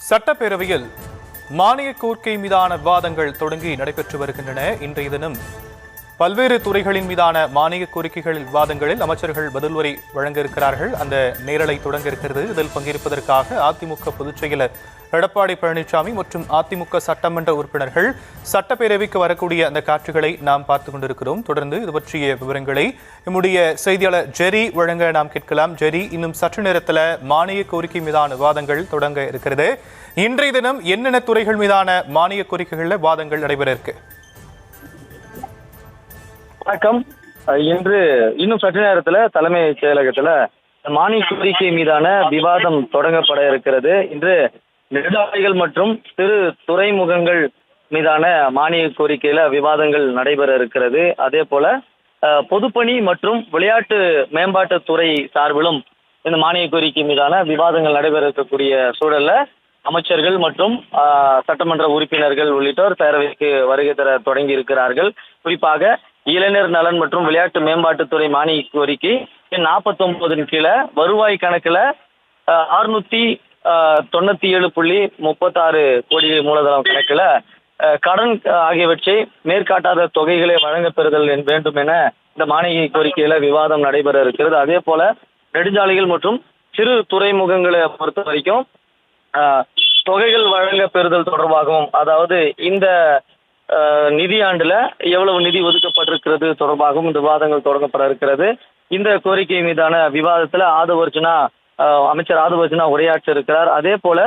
சட்டப்பேரவையில் மானிய கோரிக்கை மீதான விவாதங்கள் தொடங்கி நடைபெற்று வருகின்றன. இன்றைய தினம் பல்வேறு துறைகளின் மீதான மானிய கோரிக்கைகள் விவாதங்களில் அமைச்சர்கள் பதில் உரை வழங்க இருக்கிறார்கள். அந்த நேரலை தொடங்க இருக்கிறது. இதில் பங்கேற்பதற்காக அதிமுக பொதுச் செயலர் எடப்பாடி பழனிசாமி மற்றும் அதிமுக சட்டமன்ற உறுப்பினர்கள் சட்டப்பேரவைக்கு வரக்கூடிய அந்த காட்சிகளை நாம் பார்த்துக் கொண்டிருக்கிறோம். தொடர்ந்து இது பற்றிய விவரங்களை நம்முடைய செய்தியாளர் ஜெரி வழங்க நாம் கேட்கலாம். ஜெரி, இன்னும் சற்று நேரத்தில் மானிய கோரிக்கை மீதான விவாதங்கள் தொடங்க இருக்கிறது. இன்றைய தினம் என்னென்ன துறைகள் மீதான மானிய கோரிக்கைகளில் விவாதங்கள் நடைபெற இருக்கு? வணக்கம். இன்று இன்னும் சற்று நேரத்தில் தலைமை செயலகத்தில் மானிய கோரிக்கை மீதான விவாதம் தொடங்கப்பட இருக்கிறது. இன்று நெடுஞ்சாலைகள் மற்றும் சிறு துறைமுகங்கள் மீதான மானிய கோரிக்கையில விவாதங்கள் நடைபெற இருக்கிறது. அதே போல பொதுப்பணி மற்றும் விளையாட்டு மேம்பாட்டுத்துறை சார்பிலும் இந்த மானிய கோரிக்கை மீதான விவாதங்கள் நடைபெற இருக்கக்கூடிய சூழல்ல அமைச்சர்கள் மற்றும் சட்டமன்ற உறுப்பினர்கள் உள்ளிட்டோர் பேரவைக்கு வருகை தர தொடங்கி இருக்கிறார்கள். குறிப்பாக இளைஞர் நலன் மற்றும் விளையாட்டு மேம்பாட்டுத்துறை மானிய கோரிக்கை 49 கீழே வருவாய் கணக்குல 697.36 கோடி மூலதனம் கணக்குல கடன் ஆகியவற்றை மேற்காட்டாத தொகைகளை வழங்க பெறுதல் வேண்டும் என இந்த மானிய கோரிக்கையில விவாதம் நடைபெற இருக்கிறது. அதே போல நெடுஞ்சாலைகள் மற்றும் சிறு துறைமுகங்களை பொறுத்த வரைக்கும் தொகைகள் வழங்க பெறுதல் தொடர்பாகவும், அதாவது இந்த நிதியாண்டுல எவ்வளவு நிதி ஒதுக்கப்பட்டிருக்கிறது தொடர்பாகவும் இந்த விவாதங்கள் தொடங்கப்பட இருக்கிறது. இந்த கோரிக்கை மீதான விவாதத்துல அமைச்சர் ஆதவர்ஜுனா உரையாற்ற இருக்கிறார். அதே போல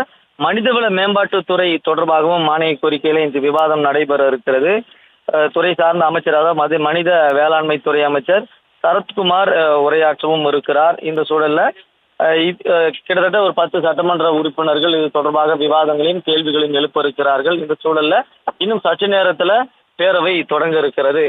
மனிதவள மேம்பாட்டுத்துறை தொடர்பாகவும் மானிய கோரிக்கையில இந்த விவாதம் நடைபெற இருக்கிறது. துறை சார்ந்த அமைச்சர், அதாவது மனித வேளாண்மை துறை அமைச்சர் சரத்குமார் உரையாற்றவும் இருக்கிறார். இந்த சூழல்ல கிட்டத்தட்ட ஒரு 10 சட்டமன்ற உறுப்பினர்கள் இது தொடர்பாக விவாதங்களையும் கேள்விகளையும் எழுப்ப இருக்கிறார்கள். இந்த சூழல்ல இன்னும் சற்று நேரத்துல பேரவை தொடங்க இருக்கிறது.